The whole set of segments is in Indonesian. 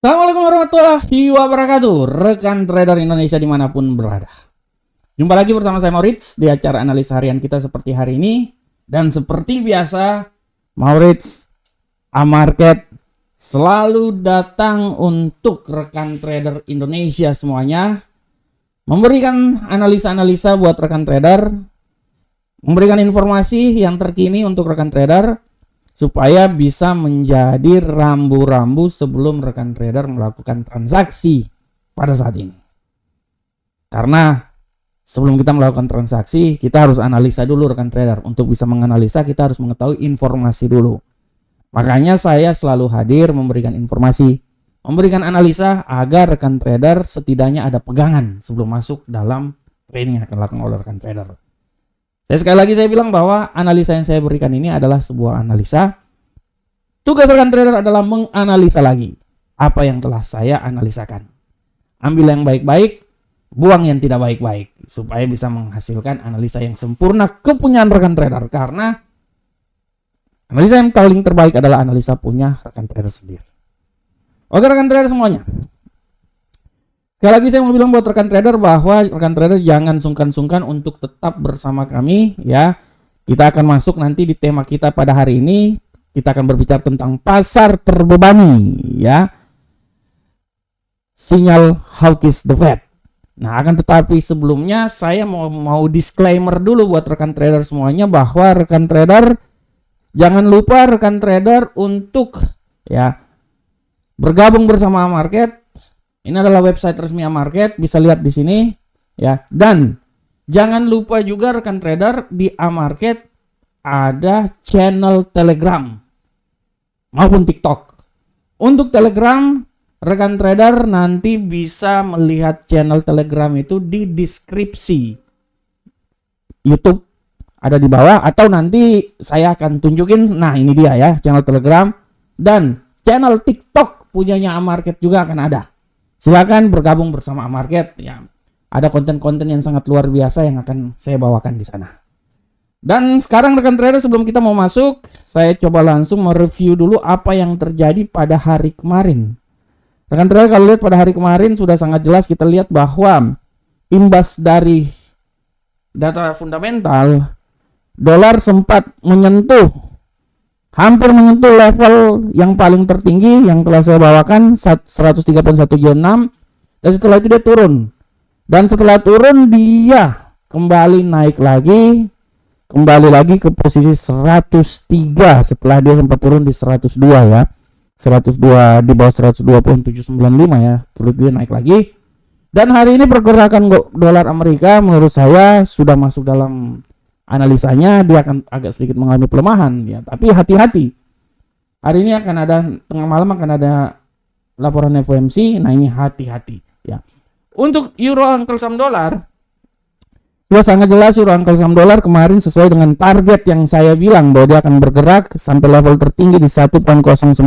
Assalamualaikum warahmatullahi wabarakatuh, rekan trader Indonesia dimanapun berada. Jumpa lagi bersama saya Maurits di acara analisa harian kita seperti hari ini. Dan seperti biasa, Maurits A-Market selalu datang untuk rekan trader Indonesia semuanya, memberikan analisa-analisa buat rekan trader, memberikan informasi yang terkini untuk rekan trader, supaya bisa menjadi rambu-rambu sebelum rekan trader melakukan transaksi pada saat ini. Karena sebelum kita melakukan transaksi, kita harus analisa dulu rekan trader. Untuk bisa menganalisa, kita harus mengetahui informasi dulu. Makanya saya selalu hadir memberikan informasi, memberikan analisa agar rekan trader setidaknya ada pegangan sebelum masuk dalam trading yang akan dilakukan oleh rekan trader. Dan sekali lagi saya bilang bahwa analisa yang saya berikan ini adalah sebuah analisa. Tugas rekan trader adalah menganalisa lagi apa yang telah saya analisakan. Ambil yang baik-baik, buang yang tidak baik-baik, supaya bisa menghasilkan analisa yang sempurna kepunyaan rekan trader. Karena analisa yang paling terbaik adalah analisa punya rekan trader sendiri. Oke rekan trader semuanya, sekali lagi saya mau bilang buat rekan trader bahwa rekan trader jangan sungkan-sungkan untuk tetap bersama kami ya. Kita akan masuk nanti di tema kita pada hari ini. Kita akan berbicara tentang pasar terbebani ya. Sinyal hawkish the Fed. Nah, akan tetapi sebelumnya saya mau disclaimer dulu buat rekan trader semuanya bahwa rekan trader jangan lupa rekan trader untuk ya bergabung bersama A-Market. Ini adalah website resmi A-Market, bisa lihat di sini ya. Dan jangan lupa juga rekan trader di A-Market ada channel Telegram maupun TikTok. Untuk Telegram, rekan trader nanti bisa melihat channel Telegram itu di deskripsi YouTube ada di bawah, atau nanti saya akan tunjukin. Nah, ini dia ya channel Telegram, dan channel TikTok punyanya A-Market juga akan ada. Silakan bergabung bersama A-Market ya. Ada konten-konten yang sangat luar biasa yang akan saya bawakan di sana. Dan sekarang rekan trader sebelum kita mau masuk, saya coba langsung mereview dulu apa yang terjadi pada hari kemarin. Rekan trader kalau lihat pada hari kemarin sudah sangat jelas kita lihat bahwa imbas dari data fundamental, dolar sempat hampir menyentuh level yang paling tertinggi yang telah saya bawakan 103.176, dan setelah itu dia turun. Dan setelah turun dia kembali naik lagi, kembali lagi ke posisi 103 setelah dia sempat turun di 102 ya. 102 di bawah 102.795 ya. Terus dia naik lagi. Dan hari ini pergerakan dolar Amerika menurut saya sudah masuk dalam analisanya, dia akan agak sedikit mengalami pelemahan ya, tapi hati-hati. Hari ini akan ada tengah malam akan ada laporan FOMC. Nah, ini hati-hati ya. Untuk euro angkel saham dolar, ya sangat jelas euro angkel saham dolar kemarin sesuai dengan target yang saya bilang bahwa dia akan bergerak sampai level tertinggi di 1.09456,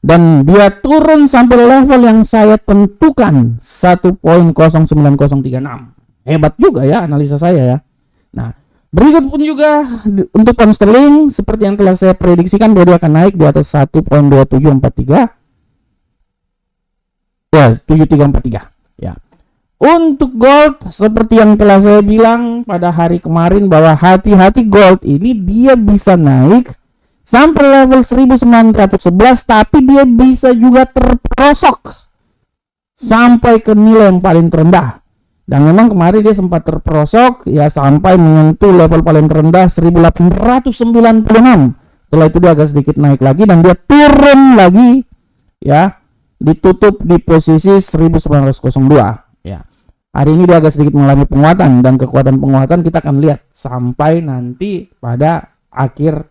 dan dia turun sampai level yang saya tentukan 1.09036. Hebat juga ya analisa saya ya. Nah, berikut pun juga untuk pound sterling seperti yang telah saya prediksikan bahwa dia akan naik di atas 1.2743 ya, 7343 ya. Untuk gold seperti yang telah saya bilang pada hari kemarin bahwa hati-hati, gold ini dia bisa naik sampai level 1911, tapi dia bisa juga terperosok sampai ke nilai yang paling terendah. Dan memang kemarin dia sempat terperosok ya sampai menyentuh level paling terendah 1896. Setelah itu dia agak sedikit naik lagi dan dia turun lagi ya, ditutup di posisi 1902 ya. Hari ini dia agak sedikit mengalami penguatan, dan kekuatan penguatan kita akan lihat sampai nanti pada akhir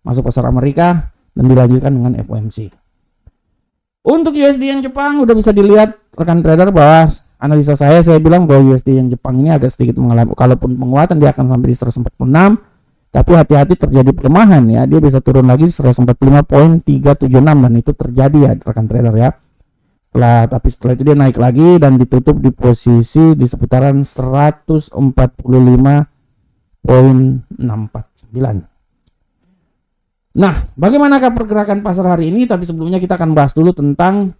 masuk pasar Amerika dan dilanjutkan dengan FOMC. Untuk USD yang Jepang udah bisa dilihat rekan trader bahwa analisa saya bilang bahwa USD yang Jepang ini agak sedikit mengalami, kalaupun penguatan dia akan sampai di 146, tapi hati-hati terjadi pelemahan ya, dia bisa turun lagi 145.376, dan itu terjadi ya rekan trader ya. Tapi setelah itu dia naik lagi dan ditutup di posisi di seputaran 145.649. Nah, bagaimanakah pergerakan pasar hari ini? Tapi sebelumnya kita akan bahas dulu tentang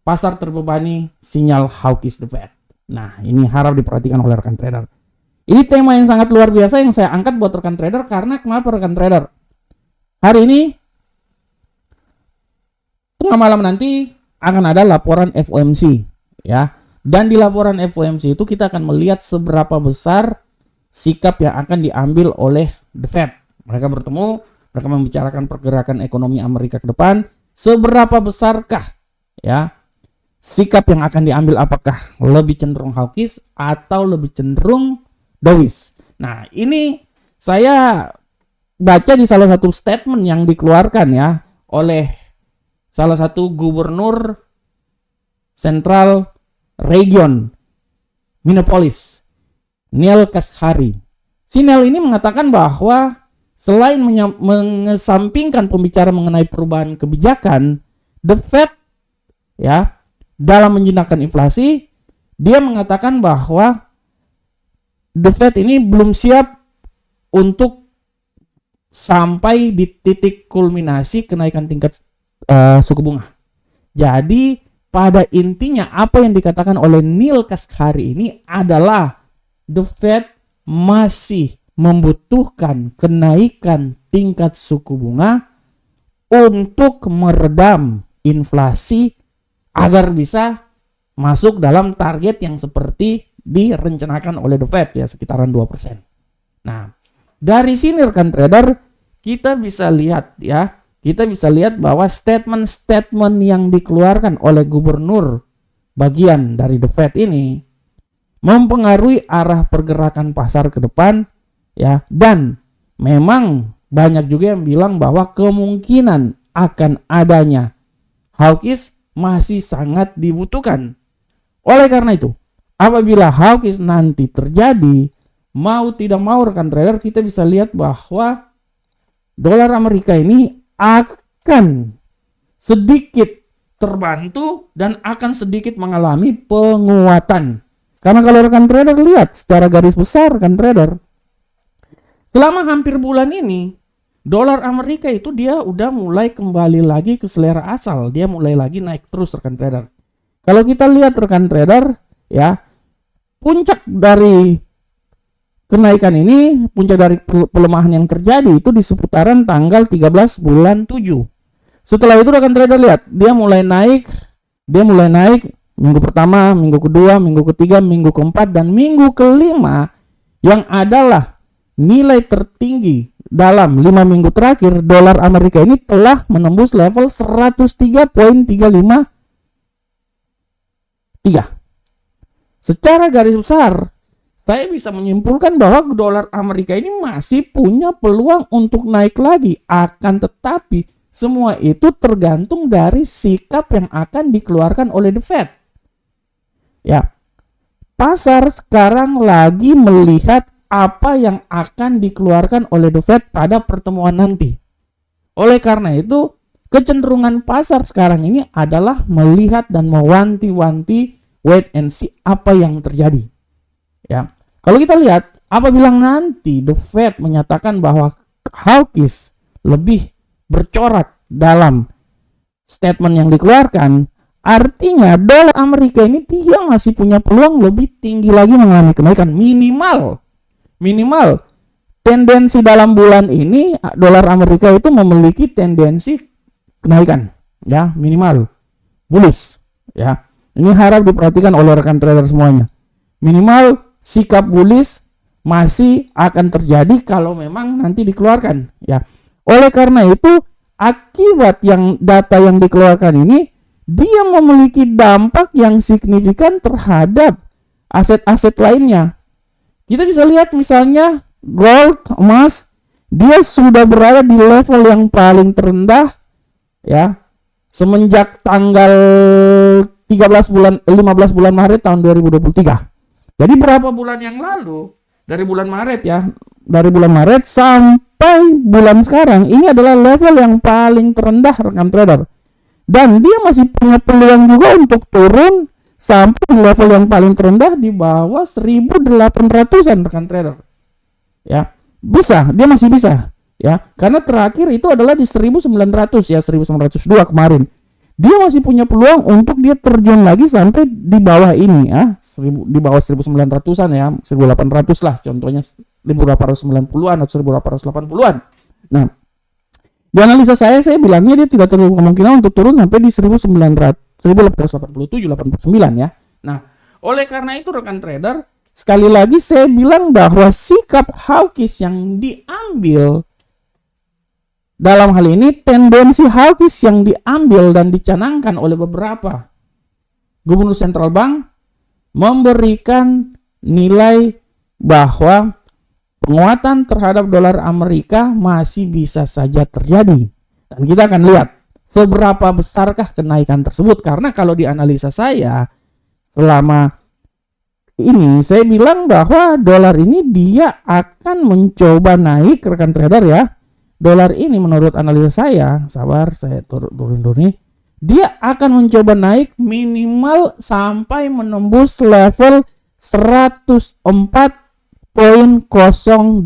pasar terbebani sinyal hawkish the Fed. Nah, ini harap diperhatikan oleh rekan trader. Ini tema yang sangat luar biasa yang saya angkat buat rekan trader karena kenapa rekan trader? Hari ini tengah malam nanti akan ada laporan FOMC ya. Dan di laporan FOMC itu kita akan melihat seberapa besar sikap yang akan diambil oleh the Fed. Mereka bertemu, mereka membicarakan pergerakan ekonomi Amerika ke depan, seberapa besarkah ya sikap yang akan diambil, apakah lebih cenderung hawkish atau lebih cenderung dovish. Nah, ini saya baca di salah satu statement yang dikeluarkan ya oleh salah satu gubernur Central Region Minneapolis, Neal Kashkari. Si Neal ini mengatakan bahwa selain mengesampingkan pembicaraan mengenai perubahan kebijakan, the Fed ya dalam menjinakkan inflasi, dia mengatakan bahwa the Fed ini belum siap untuk sampai di titik kulminasi kenaikan tingkat suku bunga. Jadi pada intinya apa yang dikatakan oleh Neal Kashkari ini adalah the Fed masih membutuhkan kenaikan tingkat suku bunga untuk meredam inflasi agar bisa masuk dalam target yang seperti direncanakan oleh the Fed ya, sekitaran 2%. Nah, dari sini rekan trader kita bisa lihat ya, kita bisa lihat bahwa statement-statement yang dikeluarkan oleh gubernur bagian dari the Fed ini mempengaruhi arah pergerakan pasar ke depan ya, dan memang banyak juga yang bilang bahwa kemungkinan akan adanya hawkish masih sangat dibutuhkan. Oleh karena itu, apabila hawkish nanti terjadi, mau tidak mau rekan trader kita bisa lihat bahwa dolar Amerika ini akan sedikit terbantu dan akan sedikit mengalami penguatan. Karena kalau rekan trader lihat secara garis besar rekan trader, selama hampir bulan ini dolar Amerika itu dia udah mulai kembali lagi ke selera asal, dia mulai lagi naik terus rekan trader. Kalau kita lihat rekan trader ya, puncak dari kenaikan ini, puncak dari pelemahan yang terjadi itu di seputaran tanggal 13 bulan 7. Setelah itu rekan trader lihat, dia mulai naik minggu pertama, minggu kedua, minggu ketiga, minggu keempat, dan minggu kelima yang adalah nilai tertinggi dalam 5 minggu terakhir. Dolar Amerika ini telah menembus level 103.353. Secara garis besar saya bisa menyimpulkan bahwa dolar Amerika ini masih punya peluang untuk naik lagi. Akan tetapi semua itu tergantung dari sikap yang akan dikeluarkan oleh the Fed. Ya, pasar sekarang lagi melihat apa yang akan dikeluarkan oleh the Fed pada pertemuan nanti. Oleh karena itu, kecenderungan pasar sekarang ini adalah melihat dan mewanti-wanti, wait and see apa yang terjadi. Ya, kalau kita lihat apabila nanti the Fed menyatakan bahwa hawkish lebih bercorak dalam statement yang dikeluarkan, artinya dolar Amerika ini dia masih punya peluang lebih tinggi lagi mengalami kenaikan. Minimal tendensi dalam bulan ini dolar Amerika itu memiliki tendensi kenaikan ya, minimal bullish ya. Ini harap diperhatikan oleh rekan trader semuanya. Minimal sikap bullish masih akan terjadi kalau memang nanti dikeluarkan ya. Oleh karena itu, akibat yang data yang dikeluarkan ini dia memiliki dampak yang signifikan terhadap aset-aset lainnya. Kita bisa lihat misalnya gold, emas, dia sudah berada di level yang paling terendah ya semenjak tanggal 15 bulan Maret tahun 2023. Jadi berapa bulan yang lalu, dari bulan Maret ya, dari bulan Maret sampai bulan sekarang, ini adalah level yang paling terendah rekan trader. Dan dia masih punya peluang juga untuk turun sampai di level yang paling terendah di bawah 1.800-an rekan trader. Ya, bisa, dia masih bisa. ya. Karena terakhir itu adalah di 1900 ya, 1902 kemarin. Dia masih punya peluang untuk dia terjun lagi sampai di bawah ini ya, di bawah 1900-an ya, 1800 lah contohnya, 1890-an atau 1880-an. Nah, di analisa saya bilangnya dia tidak terlalu kemungkinan untuk turun sampai di 1887, 89 ya. Nah, oleh karena itu rekan trader, sekali lagi saya bilang bahwa sikap hawkish yang diambil dalam hal ini, tendensi hawkish yang diambil dan dicanangkan oleh beberapa gubernur sentral bank memberikan nilai bahwa penguatan terhadap dolar Amerika masih bisa saja terjadi. Dan kita akan lihat seberapa besarkah kenaikan tersebut. Karena kalau di analisa saya selama ini, saya bilang bahwa dolar ini dia akan mencoba naik, rekan trader ya. Dolar ini menurut analisa saya, sabar saya turun nih, dia akan mencoba naik minimal sampai menembus level 104.086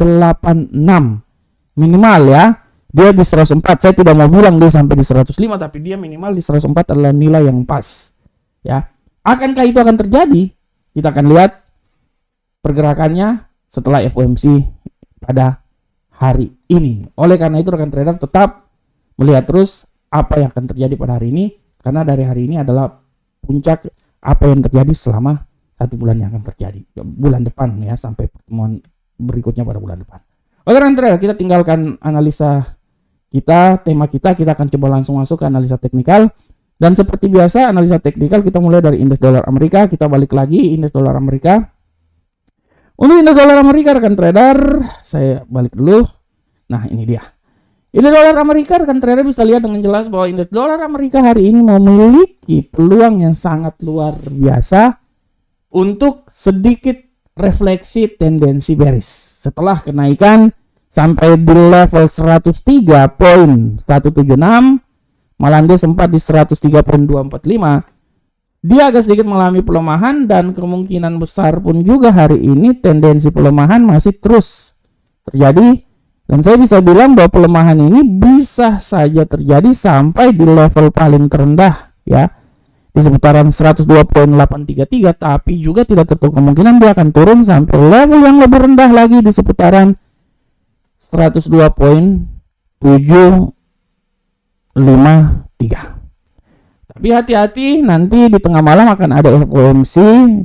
minimal ya. Dia di 104, saya tidak mau bilang dia sampai di 105, tapi dia minimal di 104 adalah nilai yang pas ya. Akankah itu akan terjadi? Kita akan lihat pergerakannya setelah FOMC pada hari ini. Oleh karena itu rekan trader tetap melihat terus apa yang akan terjadi pada hari ini, karena dari hari ini adalah puncak apa yang terjadi selama 1 bulan yang akan terjadi bulan depan ya, sampai pertemuan berikutnya pada bulan depan. Oleh rekan trader, kita tinggalkan analisa kita, tema kita akan coba langsung masuk ke analisa teknikal. Dan seperti biasa analisa teknikal kita mulai dari indeks dolar Amerika. Kita balik lagi indeks dolar Amerika. Untuk indeks dolar Amerika rekan trader, saya balik dulu. Nah, ini dia. Indeks dolar Amerika rekan trader bisa lihat dengan jelas bahwa indeks dolar Amerika hari ini memiliki peluang yang sangat luar biasa untuk sedikit refleksi tendensi bearish. Setelah kenaikan sampai di level 103.176, malah dia sempat di 103.245. Dia agak sedikit mengalami pelemahan dan kemungkinan besar pun juga hari ini tendensi pelemahan masih terus terjadi. Dan saya bisa bilang bahwa pelemahan ini bisa saja terjadi sampai di level paling terendah ya, di seputaran 102.833, tapi juga tidak tertutup kemungkinan dia akan turun sampai level yang lebih rendah lagi di seputaran 102.753. Tapi hati-hati, nanti di tengah malam akan ada FOMC,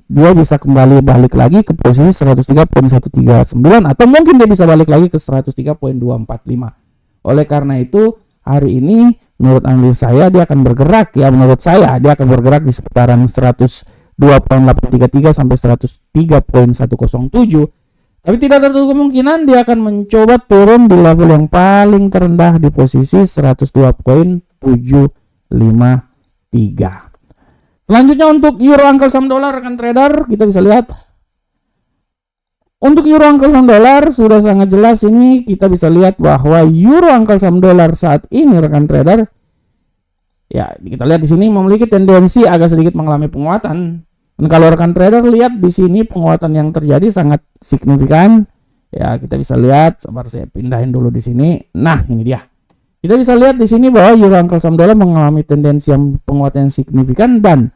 dia bisa kembali balik lagi ke posisi 103.139 atau mungkin dia bisa balik lagi ke 103.245. Oleh karena itu hari ini menurut analis saya dia akan bergerak ya, menurut saya dia akan bergerak di seputaran 102.833 sampai 103.107. Tapi tidak tertutup kemungkinan dia akan mencoba turun di level yang paling terendah di posisi 102.753. Selanjutnya untuk euro angkel saham dolar rekan trader, kita bisa lihat untuk euro angkel saham dolar sudah sangat jelas. Ini kita bisa lihat bahwa euro angkel saham dolar saat ini rekan trader ya, kita lihat di sini memiliki tendensi agak sedikit mengalami penguatan. Dan kalau rekan trader lihat di sini penguatan yang terjadi sangat signifikan ya, kita bisa lihat, sabar saya pindahin dulu di sini. Nah, ini dia. Kita bisa lihat di sini bahwa euro angkel saham dolar mengalami tendensi yang penguatan yang signifikan, dan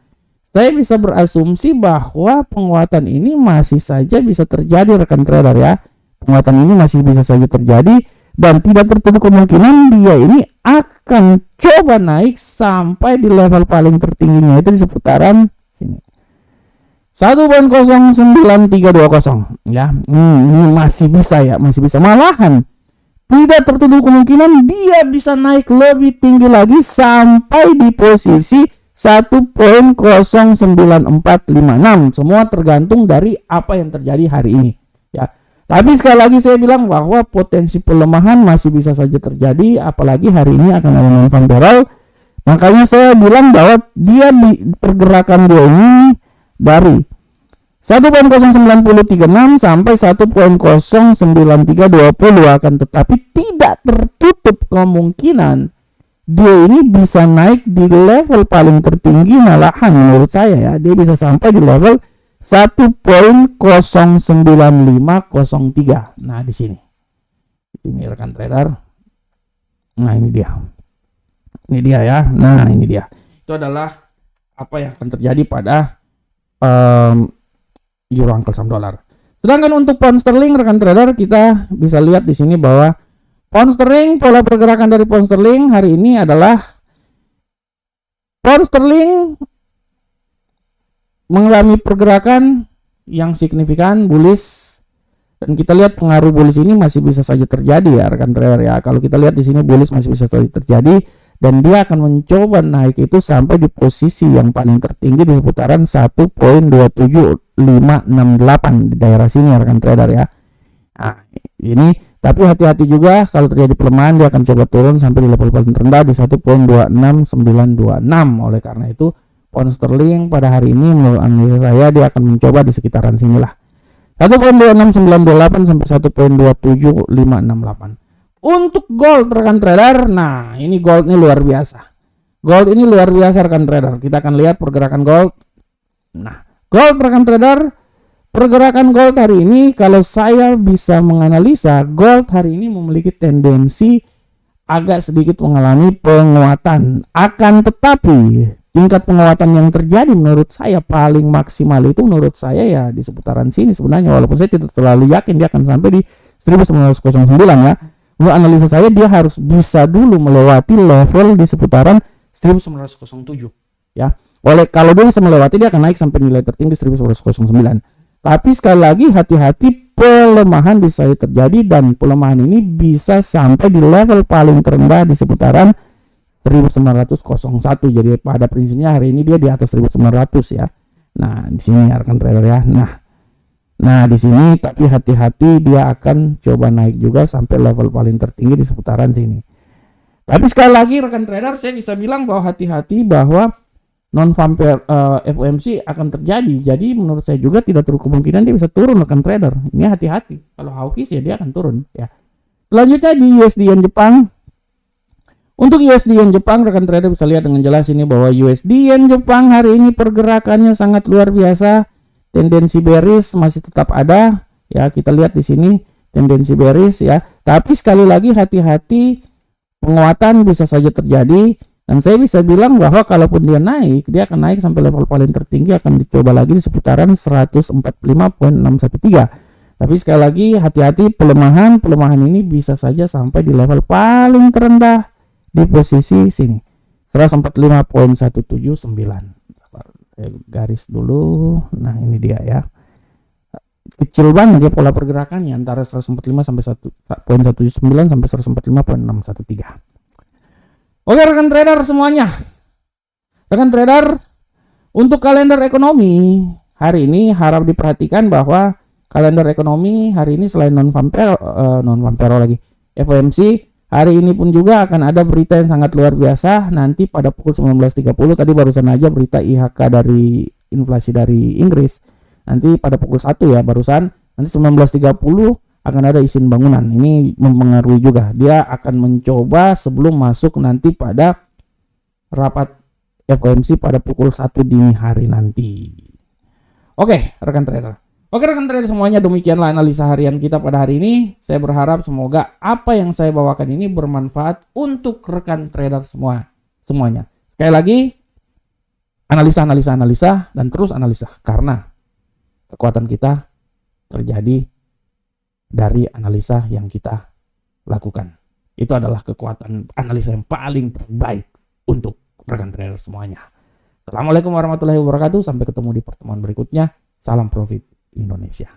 saya bisa berasumsi bahwa penguatan ini masih saja bisa terjadi rekan trader ya. Penguatan ini masih bisa saja terjadi dan tidak tertutup kemungkinan dia ini akan coba naik sampai di level paling tertingginya itu di seputaran sini 1.09320 ya. Ini masih bisa ya, masih bisa, malahan tidak tertutup kemungkinan dia bisa naik lebih tinggi lagi sampai di posisi 1.09456. Semua tergantung dari apa yang terjadi hari ini ya. Tapi sekali lagi saya bilang bahwa potensi pelemahan masih bisa saja terjadi, apalagi hari ini akan ada non-farm payroll. Makanya saya bilang bahwa dia di pergerakan dia ini dari 1.09036 sampai 1.09320 akan, tetapi tidak tertutup kemungkinan dia ini bisa naik di level paling tertinggi, malahan menurut saya ya, dia bisa sampai di level 1.09503. Nah, di sini rekan trader, Nah, ini dia. Ini dia ya. Nah, ini dia. Itu adalah apa yang akan terjadi pada euro angkel saham dolar. Sedangkan untuk pound sterling, rekan trader, kita bisa lihat di sini bahwa pound sterling, pola pergerakan dari pound sterling hari ini adalah pound sterling mengalami pergerakan yang signifikan bullish, dan kita lihat pengaruh bullish ini masih bisa saja terjadi ya rekan trader ya. Kalau kita lihat di sini bullish masih bisa saja terjadi, dan dia akan mencoba naik itu sampai di posisi yang paling tertinggi di seputaran 1.27568 di daerah sini ya rekan trader ya. Nah, ini tapi hati-hati juga kalau terjadi pelemahan, dia akan coba turun sampai di level paling rendah di 1.26926. Oleh karena itu pound sterling pada hari ini menurut analisa saya dia akan mencoba di sekitaran sinilah 1.26928 sampai 1.27568. Untuk gold rekan trader, nah ini gold ini luar biasa. Gold ini luar biasa rekan trader. Kita akan lihat pergerakan gold. Nah, gold rekan trader, pergerakan gold hari ini kalau saya bisa menganalisa, gold hari ini memiliki tendensi agak sedikit mengalami penguatan. Akan tetapi tingkat penguatan yang terjadi menurut saya paling maksimal itu menurut saya ya di seputaran sini sebenarnya, walaupun saya tidak terlalu yakin dia akan sampai di 1909 ya. Menurut analisa saya dia harus bisa dulu melewati level di seputaran 1907 ya. Oleh kalau dia bisa melewati, dia akan naik sampai nilai tertinggi 1909. Tapi sekali lagi hati-hati, pelemahan bisa terjadi dan pelemahan ini bisa sampai di level paling terendah di seputaran 1901. Jadi pada prinsipnya hari ini dia di atas 1900 ya. Nah, di sini rekan trader ya. Nah, di sini tapi hati-hati, dia akan coba naik juga sampai level paling tertinggi di seputaran sini. Tapi sekali lagi rekan trader, saya bisa bilang bahwa hati-hati bahwa non farm FOMC akan terjadi. Jadi menurut saya juga tidak terlalu kemungkinan dia bisa turun rekan trader. Ini hati-hati. Kalau hawkish ya dia akan turun ya. Selanjutnya di USD Yen Jepang. Untuk USD Yen Jepang rekan trader bisa lihat dengan jelas ini bahwa USD Yen Jepang hari ini pergerakannya sangat luar biasa. Tendensi bearish masih tetap ada ya, kita lihat di sini tendensi bearish ya. Tapi sekali lagi hati-hati, penguatan bisa saja terjadi, dan saya bisa bilang bahwa kalaupun dia naik, dia akan naik sampai level paling tertinggi, akan dicoba lagi di seputaran 145.613. Tapi sekali lagi hati-hati, pelemahan ini bisa saja sampai di level paling terendah di posisi sini 145.179. Saya garis dulu. Nah, ini dia ya. Kecil banget ya pola pergerakannya antara 145 sampai 1.179 sampai 145.613. Oke rekan trader semuanya. Rekan trader, untuk kalender ekonomi hari ini harap diperhatikan bahwa kalender ekonomi hari ini selain non farm payroll lagi FOMC, hari ini pun juga akan ada berita yang sangat luar biasa. Nanti pada pukul 19.30 tadi barusan aja berita IHK dari inflasi dari Inggris. Nanti pada pukul 1 ya barusan. Nanti 19.30 akan ada izin bangunan. Ini mempengaruhi juga. Dia akan mencoba sebelum masuk nanti pada rapat FOMC pada pukul 1 dini hari nanti. Oke, rekan trader. Oke rekan trader semuanya, demikianlah analisa harian kita pada hari ini. Saya berharap semoga apa yang saya bawakan ini bermanfaat untuk rekan trader semuanya. Sekali lagi, analisa dan terus analisa, karena kekuatan kita terjadi dari analisa yang kita lakukan. Itu adalah kekuatan analisa yang paling terbaik untuk rekan trader semuanya. Assalamualaikum warahmatullahi wabarakatuh. Sampai ketemu di pertemuan berikutnya. Salam profit Indonesia.